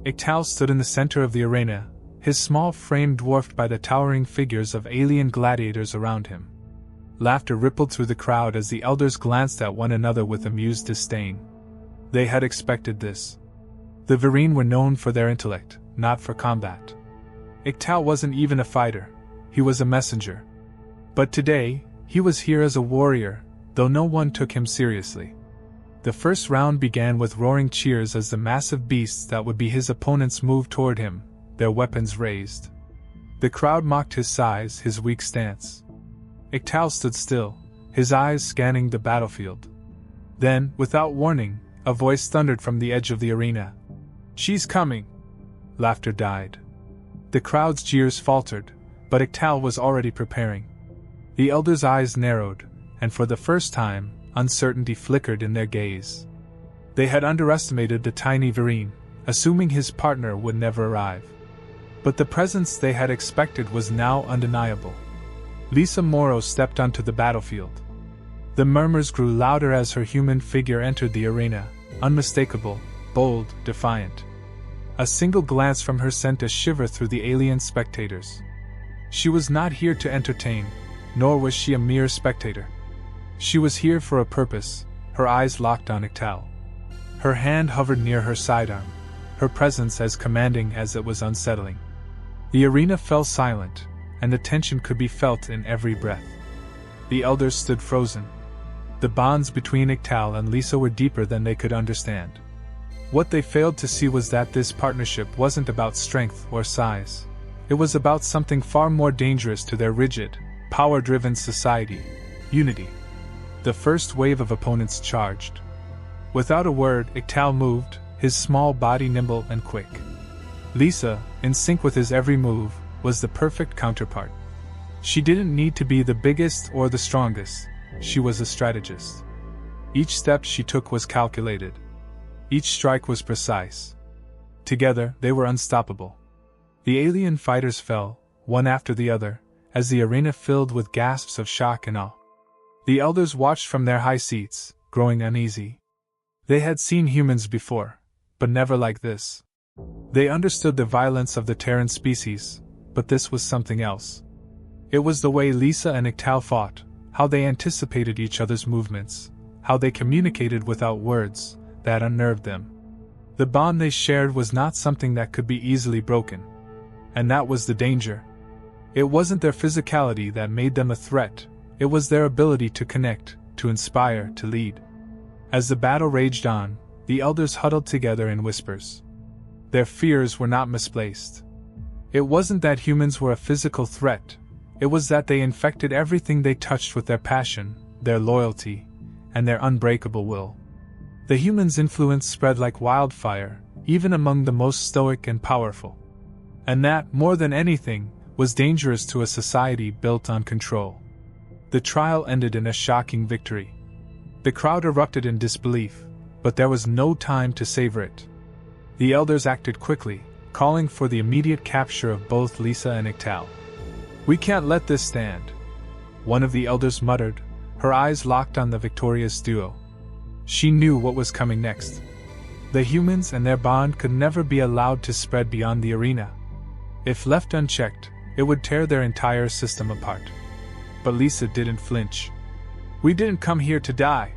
Iktal stood in the center of the arena, his small frame dwarfed by the towering figures of alien gladiators around him. Laughter rippled through the crowd as the elders glanced at one another with amused disdain. They had expected this. The Virene were known for their intellect, not for combat. Iktal wasn't even a fighter, he was a messenger. But today, he was here as a warrior, though no one took him seriously. The first round began with roaring cheers as the massive beasts that would be his opponents moved toward him, their weapons raised. The crowd mocked his size, his weak stance. Iktal stood still, his eyes scanning the battlefield. Then, without warning, a voice thundered from the edge of the arena. "She's coming!" Laughter died. The crowd's jeers faltered, but Iktal was already preparing. The elders' eyes narrowed, and for the first time, uncertainty flickered in their gaze. They had underestimated the tiny Virene, assuming his partner would never arrive. But the presence they had expected was now undeniable. Lisa Morrow stepped onto the battlefield. The murmurs grew louder as her human figure entered the arena, unmistakable, bold, defiant. A single glance from her sent a shiver through the alien spectators. She was not here to entertain, nor was she a mere spectator. She was here for a purpose, her eyes locked on Iktal. Her hand hovered near her sidearm, her presence as commanding as it was unsettling. The arena fell silent, and the tension could be felt in every breath. The elders stood frozen. The bonds between Iktal and Lisa were deeper than they could understand. What they failed to see was that this partnership wasn't about strength or size. It was about something far more dangerous to their rigid, power-driven society: unity. The first wave of opponents charged. Without a word, Iktal moved, his small body nimble and quick. Lisa, in sync with his every move, was the perfect counterpart. She didn't need to be the biggest or the strongest, she was a strategist. Each step she took was calculated. Each strike was precise. Together, they were unstoppable. The alien fighters fell, one after the other, as the arena filled with gasps of shock and awe. The elders watched from their high seats, growing uneasy. They had seen humans before, but never like this. They understood the violence of the Terran species, but this was something else. It was the way Lisa and Iktal fought, how they anticipated each other's movements, how they communicated without words, that unnerved them. The bond they shared was not something that could be easily broken. And that was the danger. It wasn't their physicality that made them a threat, it was their ability to connect, to inspire, to lead. As the battle raged on, the elders huddled together in whispers. Their fears were not misplaced. It wasn't that humans were a physical threat, it was that they infected everything they touched with their passion, their loyalty, and their unbreakable will. The humans' influence spread like wildfire, even among the most stoic and powerful. And that, more than anything, was dangerous to a society built on control. The trial ended in a shocking victory. The crowd erupted in disbelief, but there was no time to savor it. The elders acted quickly, calling for the immediate capture of both Lisa and Iktal. "We can't let this stand," one of the elders muttered, her eyes locked on the victorious duo. She knew what was coming next. The humans and their bond could never be allowed to spread beyond the arena. If left unchecked, it would tear their entire system apart. But Lisa didn't flinch. "We didn't come here to die.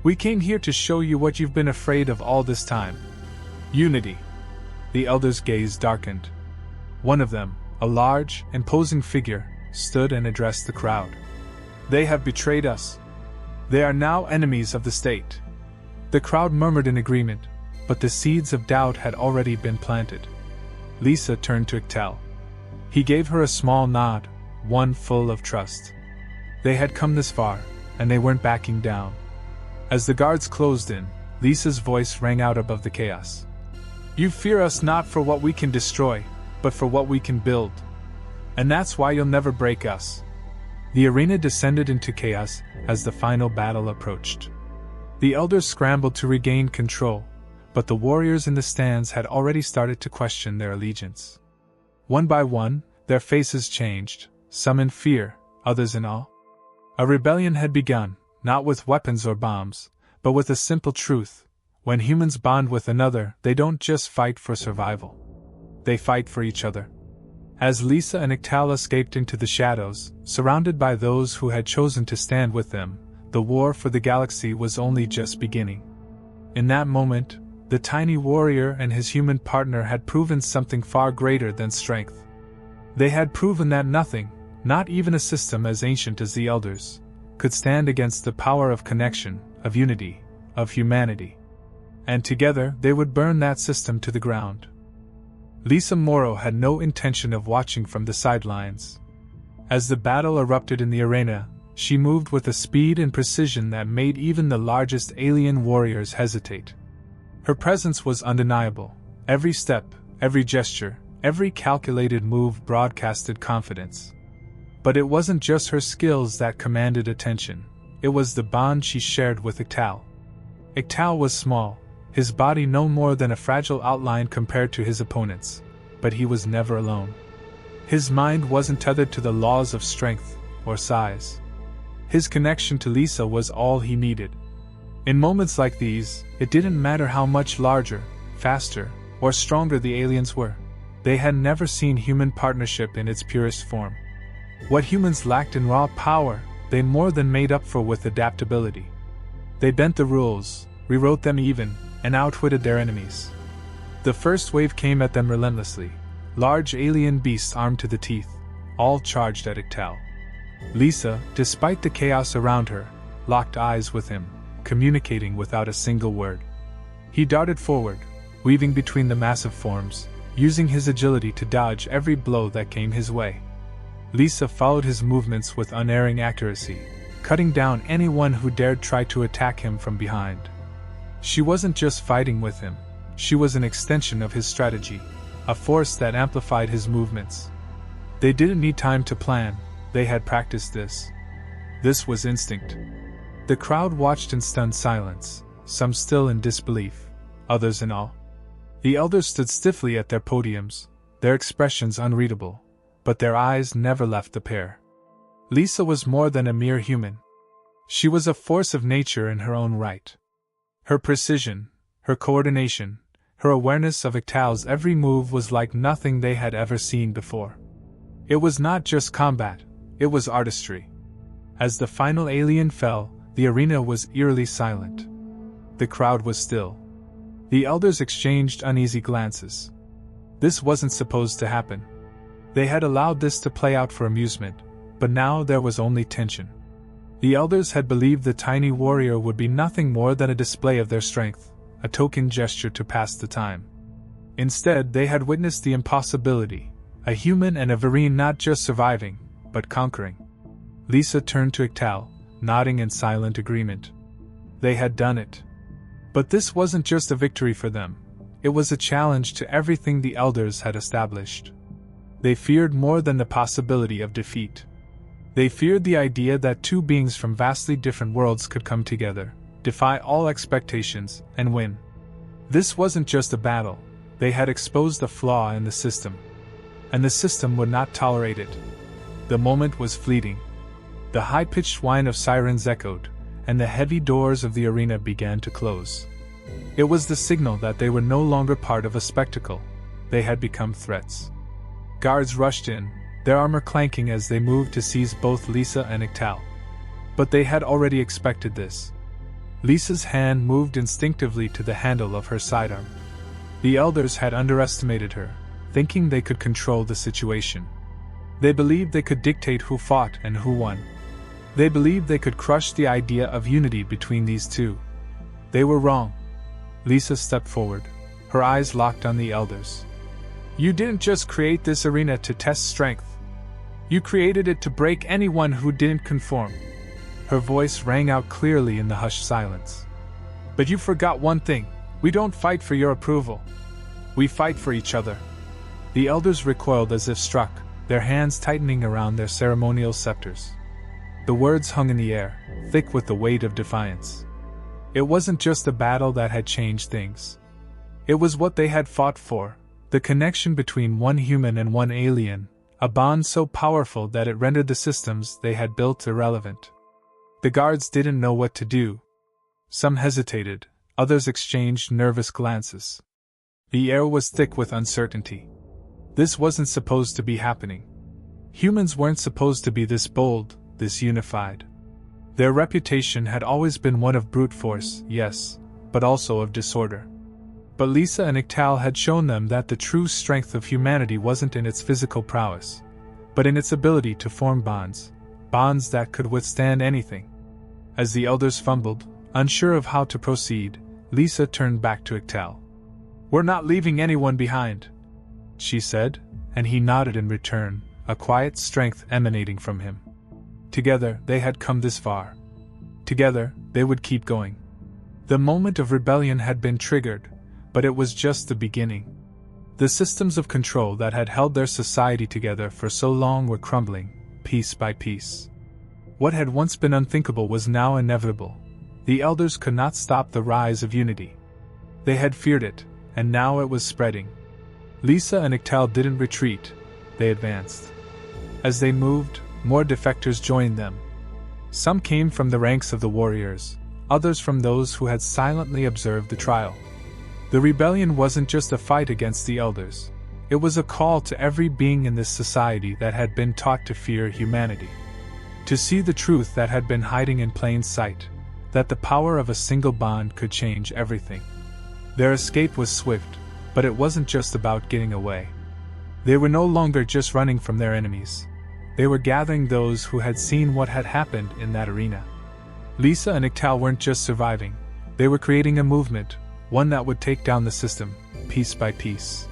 We came here to show you what you've been afraid of all this time. Unity." The elders' gaze darkened. One of them, a large, imposing figure, stood and addressed the crowd. "They have betrayed us. They are now enemies of the state." The crowd murmured in agreement, but the seeds of doubt had already been planted. Lisa turned to Iktal. He gave her a small nod, one full of trust. They had come this far, and they weren't backing down. As the guards closed in, Lisa's voice rang out above the chaos. "You fear us not for what we can destroy, but for what we can build. And that's why you'll never break us." The arena descended into chaos as the final battle approached. The elders scrambled to regain control, but the warriors in the stands had already started to question their allegiance. One by one, their faces changed, some in fear, others in awe. A rebellion had begun, not with weapons or bombs, but with a simple truth: When humans bond with another, they don't just fight for survival. They fight for each other. As Lisa and Ictal escaped into the shadows, surrounded by those who had chosen to stand with them, the war for the galaxy was only just beginning. In that moment, the tiny warrior and his human partner had proven something far greater than strength. They had proven that nothing, not even a system as ancient as the Elders, could stand against the power of connection, of unity, of humanity. And together they would burn that system to the ground. Lisa Morrow had no intention of watching from the sidelines. As the battle erupted in the arena, she moved with a speed and precision that made even the largest alien warriors hesitate. Her presence was undeniable. Every step, every gesture, every calculated move broadcasted confidence. But it wasn't just her skills that commanded attention. It was the bond she shared with Ictal. Ictal was small, his body no more than a fragile outline compared to his opponents, but he was never alone. His mind wasn't tethered to the laws of strength or size. His connection to Lisa was all he needed. In moments like these, it didn't matter how much larger, faster, or stronger the aliens were. They had never seen human partnership in its purest form. What humans lacked in raw power, they more than made up for with adaptability. They bent the rules, rewrote them even, and outwitted their enemies. The first wave came at them relentlessly, large alien beasts armed to the teeth, all charged at Ictal. Lisa, despite the chaos around her, locked eyes with him, communicating without a single word. He darted forward, weaving between the massive forms, using his agility to dodge every blow that came his way. Lisa followed his movements with unerring accuracy, cutting down anyone who dared try to attack him from behind. She wasn't just fighting with him, she was an extension of his strategy, a force that amplified his movements. They didn't need time to plan, they had practiced this. This was instinct. The crowd watched in stunned silence, some still in disbelief, others in awe. The elders stood stiffly at their podiums, their expressions unreadable, but their eyes never left the pair. Lisa was more than a mere human. She was a force of nature in her own right. Her precision, her coordination, her awareness of Ictal's every move was like nothing they had ever seen before. It was not just combat, it was artistry. As the final alien fell, the arena was eerily silent. The crowd was still. The elders exchanged uneasy glances. This wasn't supposed to happen. They had allowed this to play out for amusement, but now there was only tension. The elders had believed the tiny warrior would be nothing more than a display of their strength, a token gesture to pass the time. Instead, they had witnessed the impossibility, a human and a Varine not just surviving, but conquering. Lisa turned to Ictal, nodding in silent agreement. They had done it. But this wasn't just a victory for them, it was a challenge to everything the elders had established. They feared more than the possibility of defeat. They feared the idea that two beings from vastly different worlds could come together, defy all expectations, and win. This wasn't just a battle, they had exposed a flaw in the system. And the system would not tolerate it. The moment was fleeting. The high-pitched whine of sirens echoed, and the heavy doors of the arena began to close. It was the signal that they were no longer part of a spectacle, they had become threats. Guards rushed in, their armor clanking as they moved to seize both Lisa and Ictal. But they had already expected this. Lisa's hand moved instinctively to the handle of her sidearm. The elders had underestimated her, thinking they could control the situation. They believed they could dictate who fought and who won. They believed they could crush the idea of unity between these two. They were wrong. Lisa stepped forward, her eyes locked on the elders. You didn't just create this arena to test strength. You created it to break anyone who didn't conform. Her voice rang out clearly in the hushed silence. But you forgot one thing, we don't fight for your approval. We fight for each other. The elders recoiled as if struck, their hands tightening around their ceremonial scepters. The words hung in the air, thick with the weight of defiance. It wasn't just a battle that had changed things. It was what they had fought for, the connection between one human and one alien, a bond so powerful that it rendered the systems they had built irrelevant. The guards didn't know what to do. Some hesitated, Others exchanged nervous glances. The air was thick with uncertainty. This wasn't supposed to be happening. Humans weren't supposed to be this bold, this unified. Their reputation had always been one of brute force, yes, but also of disorder. But Lisa and Iktal had shown them that the true strength of humanity wasn't in its physical prowess, but in its ability to form bonds that could withstand anything. As the elders fumbled, unsure of how to proceed, Lisa turned back to Iktal. "We're not leaving anyone behind," she said, and he nodded in return, a quiet strength emanating from him. Together, they had come this far. Together, they would keep going. The moment of rebellion had been triggered, but it was just the beginning. The systems of control that had held their society together for so long were crumbling, piece by piece. What had once been unthinkable was now inevitable. The elders could not stop the rise of unity. They had feared it, and now it was spreading. Lisa and Iktal didn't retreat, they advanced. As they moved, more defectors joined them. Some came from the ranks of the warriors, others from those who had silently observed the trial. The rebellion wasn't just a fight against the elders. It was a call to every being in this society that had been taught to fear humanity. To see the truth that had been hiding in plain sight, that the power of a single bond could change everything. Their escape was swift, but it wasn't just about getting away. They were no longer just running from their enemies. They were gathering those who had seen what had happened in that arena. Lisa and Iktal weren't just surviving, they were creating a movement, one that would take down the system, piece by piece.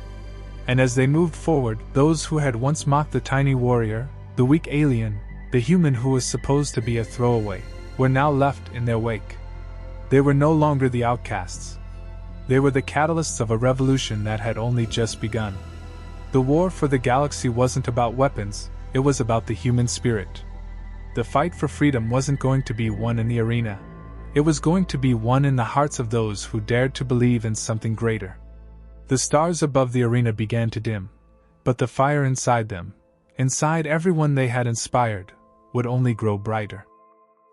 And as they moved forward, those who had once mocked the tiny warrior, the weak alien, the human who was supposed to be a throwaway, were now left in their wake. They were no longer the outcasts. They were the catalysts of a revolution that had only just begun. The war for the galaxy wasn't about weapons, it was about the human spirit. The fight for freedom wasn't going to be won in the arena. It was going to be won in the hearts of those who dared to believe in something greater. The stars above the arena began to dim, but the fire inside them, inside everyone they had inspired, would only grow brighter.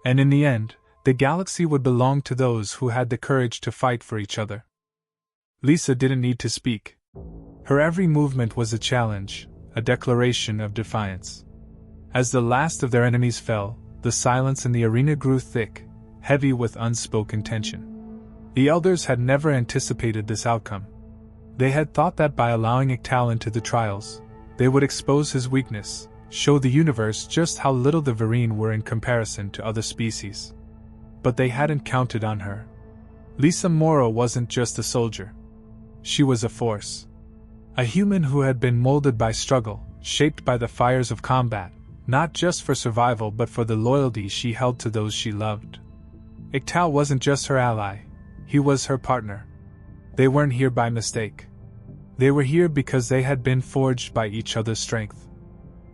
And in the end, the galaxy would belong to those who had the courage to fight for each other. Lisa didn't need to speak. Her every movement was a challenge, a declaration of defiance. As the last of their enemies fell, the silence in the arena grew thick, heavy with unspoken tension. The elders had never anticipated this outcome. They had thought that by allowing Iktal into the trials, they would expose his weakness, show the universe just how little the Vereen were in comparison to other species. But they hadn't counted on her. Lisa Morrow wasn't just a soldier. She was a force. A human who had been molded by struggle, shaped by the fires of combat, not just for survival but for the loyalty she held to those she loved. Iktal wasn't just her ally, he was her partner. They weren't here by mistake. They were here because they had been forged by each other's strength.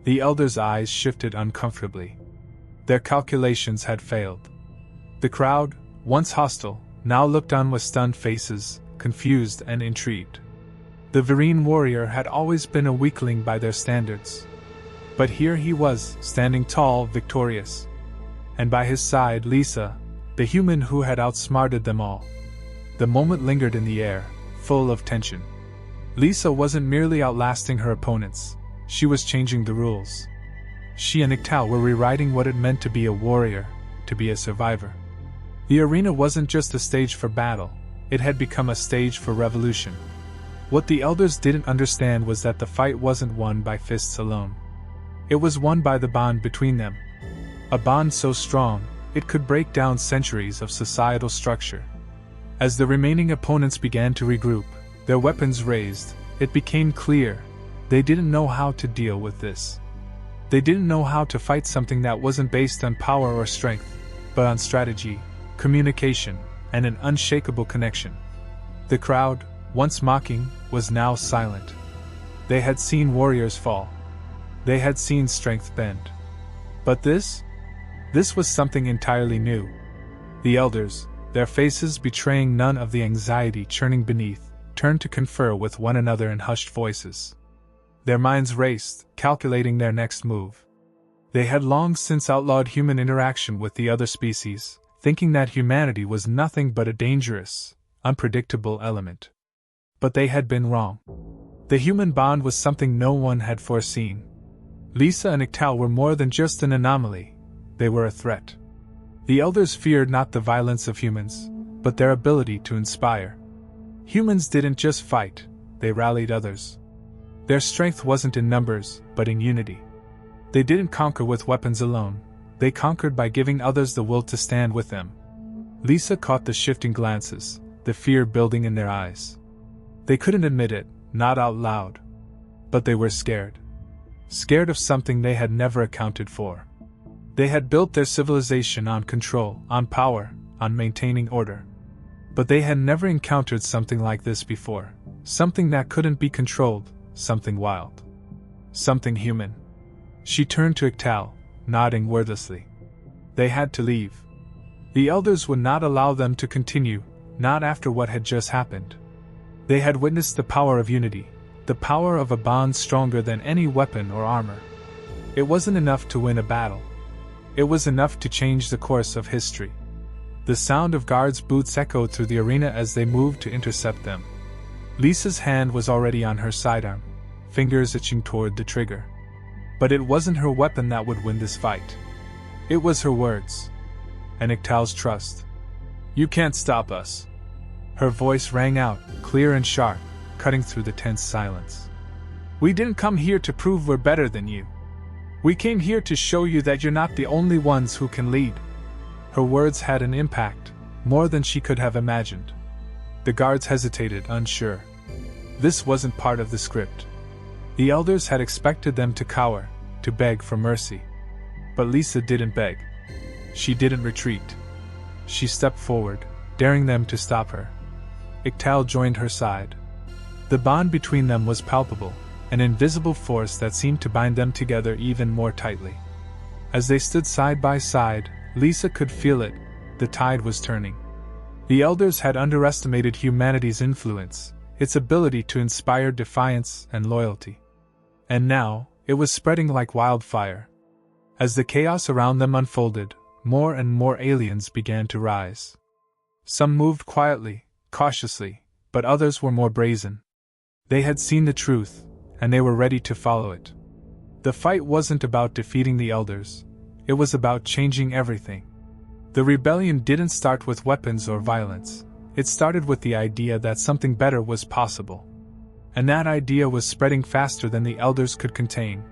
The elders' eyes shifted uncomfortably. Their calculations had failed. The crowd, once hostile, now looked on with stunned faces, confused and intrigued. The Vereen warrior had always been a weakling by their standards. But here he was, standing tall, victorious. And by his side Lisa, the human who had outsmarted them all. The moment lingered in the air, full of tension. Lisa wasn't merely outlasting her opponents, she was changing the rules. She and Iktal were rewriting what it meant to be a warrior, to be a survivor. The arena wasn't just a stage for battle, it had become a stage for revolution. What the elders didn't understand was that the fight wasn't won by fists alone. It was won by the bond between them. A bond so strong, it could break down centuries of societal structure. As the remaining opponents began to regroup, their weapons raised, it became clear, they didn't know how to deal with this. They didn't know how to fight something that wasn't based on power or strength, but on strategy, communication, and an unshakable connection. The crowd, once mocking, was now silent. They had seen warriors fall. They had seen strength bend. But this was something entirely new. The elders, their faces betraying none of the anxiety churning beneath, turned to confer with one another in hushed voices. Their minds raced, calculating their next move. They had long since outlawed human interaction with the other species, thinking that humanity was nothing but a dangerous, unpredictable element. But they had been wrong. The human bond was something no one had foreseen. Lisa and Iktal were more than just an anomaly, they were a threat. The elders feared not the violence of humans, but their ability to inspire. Humans didn't just fight, they rallied others. Their strength wasn't in numbers, but in unity. They didn't conquer with weapons alone, they conquered by giving others the will to stand with them. Lisa caught the shifting glances, the fear building in their eyes. They couldn't admit it, not out loud. But they were scared. Scared of something they had never accounted for. They had built their civilization on control, on power, on maintaining order. But they had never encountered something like this before. Something that couldn't be controlled, something wild. Something human. She turned to Iktal, nodding wordlessly. They had to leave. The elders would not allow them to continue, not after what had just happened. They had witnessed the power of unity, the power of a bond stronger than any weapon or armor. It wasn't enough to win a battle. It was enough to change the course of history. The sound of guards' boots echoed through the arena as they moved to intercept them. Lisa's hand was already on her sidearm, fingers itching toward the trigger. But it wasn't her weapon that would win this fight. It was her words. And Iktal's trust. "You can't stop us." Her voice rang out, clear and sharp, cutting through the tense silence. "We didn't come here to prove we're better than you. We came here to show you that you're not the only ones who can lead." Her words had an impact, more than she could have imagined. The guards hesitated, unsure. This wasn't part of the script. The elders had expected them to cower, to beg for mercy. But Lisa didn't beg. She didn't retreat. She stepped forward, daring them to stop her. Iktal joined her side. The bond between them was palpable, an invisible force that seemed to bind them together even more tightly. As they stood side by side, Lisa could feel it, the tide was turning. The elders had underestimated humanity's influence, its ability to inspire defiance and loyalty. And now, it was spreading like wildfire. As the chaos around them unfolded, more and more aliens began to rise. Some moved quietly, cautiously, but others were more brazen. They had seen the truth, and they were ready to follow it. The fight wasn't about defeating the elders, it was about changing everything. The rebellion didn't start with weapons or violence, it started with the idea that something better was possible. And that idea was spreading faster than the elders could contain.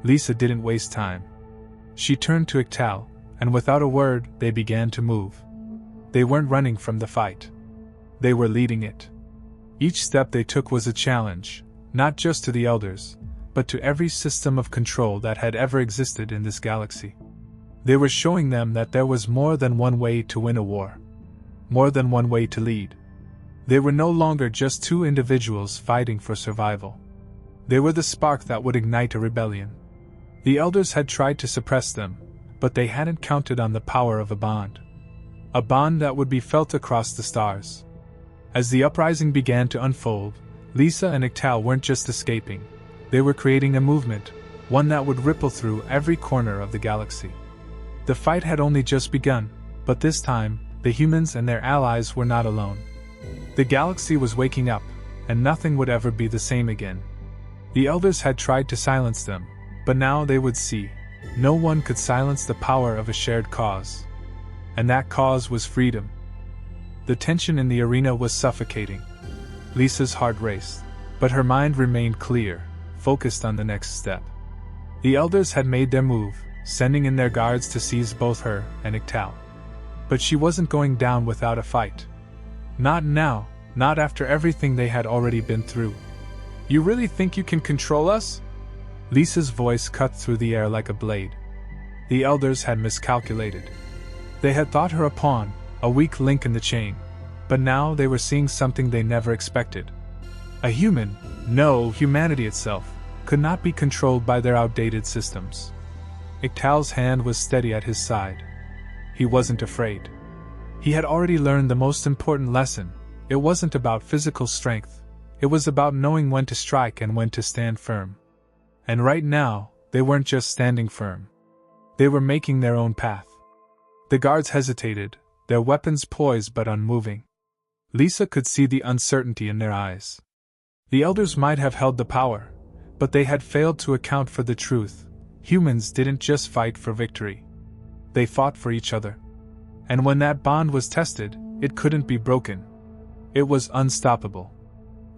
Lisa didn't waste time. She turned to Iktal, and without a word, they began to move. They weren't running from the fight. They were leading it. Each step they took was a challenge, not just to the elders, but to every system of control that had ever existed in this galaxy. They were showing them that there was more than one way to win a war. More than one way to lead. They were no longer just two individuals fighting for survival. They were the spark that would ignite a rebellion. The elders had tried to suppress them, but they hadn't counted on the power of a bond. A bond that would be felt across the stars. As the uprising began to unfold, Lisa and Iktal weren't just escaping. They were creating a movement, one that would ripple through every corner of the galaxy. The fight had only just begun, but this time, the humans and their allies were not alone. The galaxy was waking up, and nothing would ever be the same again. The elders had tried to silence them, but now they would see. No one could silence the power of a shared cause. And that cause was freedom. The tension in the arena was suffocating. Lisa's heart raced, but her mind remained clear, focused on the next step. The elders had made their move, sending in their guards to seize both her and Iktal. But she wasn't going down without a fight. Not now, not after everything they had already been through. "You really think you can control us?" Lisa's voice cut through the air like a blade. The elders had miscalculated. They had thought her a pawn, a weak link in the chain, but now they were seeing something they never expected. A human, no, humanity itself, could not be controlled by their outdated systems. Iktal's hand was steady at his side. He wasn't afraid. He had already learned the most important lesson. It wasn't about physical strength. It was about knowing when to strike and when to stand firm. And right now, they weren't just standing firm. They were making their own path. The guards hesitated, their weapons poised but unmoving. Lisa could see the uncertainty in their eyes. The elders might have held the power, but they had failed to account for the truth. Humans didn't just fight for victory. They fought for each other. And when that bond was tested, it couldn't be broken. It was unstoppable.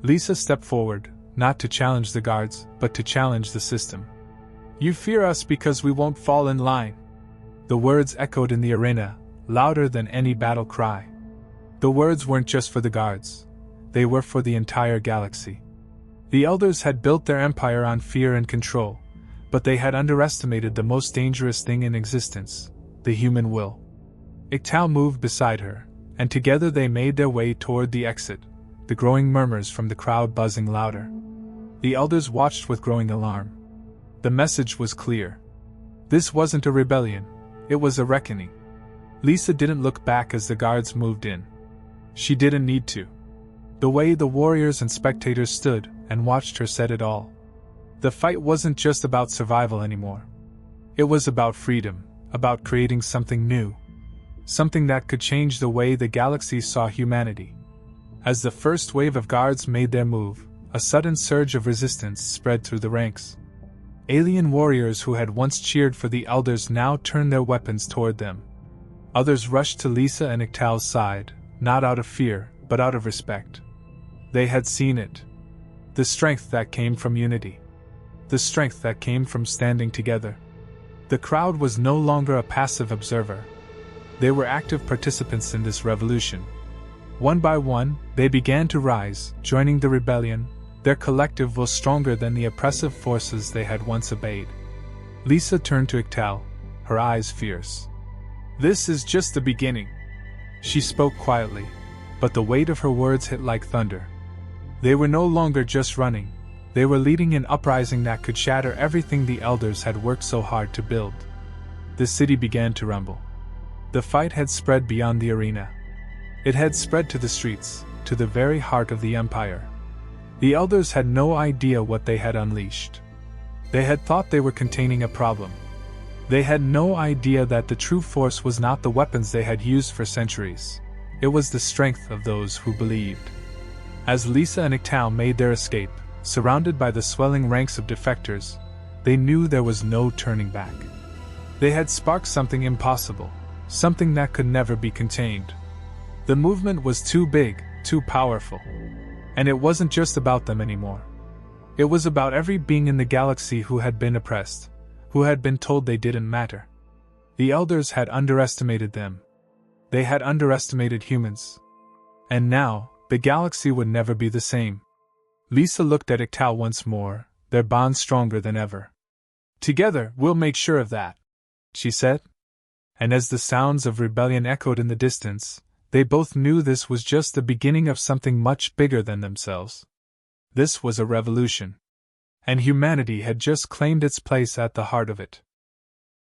Lisa stepped forward, not to challenge the guards, but to challenge the system. "You fear us because we won't fall in line." The words echoed in the arena, louder than any battle cry. The words weren't just for the guards. They were for the entire galaxy. The elders had built their empire on fear and control, but they had underestimated the most dangerous thing in existence, the human will. Ictal moved beside her, and together they made their way toward the exit, the growing murmurs from the crowd buzzing louder. The elders watched with growing alarm. The message was clear. This wasn't a rebellion, it was a reckoning. Lisa didn't look back as the guards moved in. She didn't need to. The way the warriors and spectators stood and watched her said it all. The fight wasn't just about survival anymore. It was about freedom, about creating something new. Something that could change the way the galaxy saw humanity. As the first wave of guards made their move, a sudden surge of resistance spread through the ranks. Alien warriors who had once cheered for the elders now turned their weapons toward them. Others rushed to Lisa and Ictal's side, not out of fear, but out of respect. They had seen it. The strength that came from unity. The strength that came from standing together. The crowd was no longer a passive observer. They were active participants in this revolution. One by one, they began to rise, joining the rebellion. Their collective was stronger than the oppressive forces they had once obeyed. Lisa turned to Ictal, her eyes fierce. "This is just the beginning." She spoke quietly, but the weight of her words hit like thunder. They were no longer just running, they were leading an uprising that could shatter everything the elders had worked so hard to build. The city began to rumble. The fight had spread beyond the arena. It had spread to the streets, to the very heart of the empire. The elders had no idea what they had unleashed. They had thought they were containing a problem. They had no idea that the true force was not the weapons they had used for centuries. It was the strength of those who believed. As Lisa and Ictal made their escape, surrounded by the swelling ranks of defectors, they knew there was no turning back. They had sparked something impossible, something that could never be contained. The movement was too big, too powerful. And it wasn't just about them anymore. It was about every being in the galaxy who had been oppressed, who had been told they didn't matter. The elders had underestimated them. They had underestimated humans. And now, the galaxy would never be the same. Lisa looked at Ictal once more, their bond stronger than ever. "Together, we'll make sure of that," she said. And as the sounds of rebellion echoed in the distance, they both knew this was just the beginning of something much bigger than themselves. This was a revolution. And humanity had just claimed its place at the heart of it.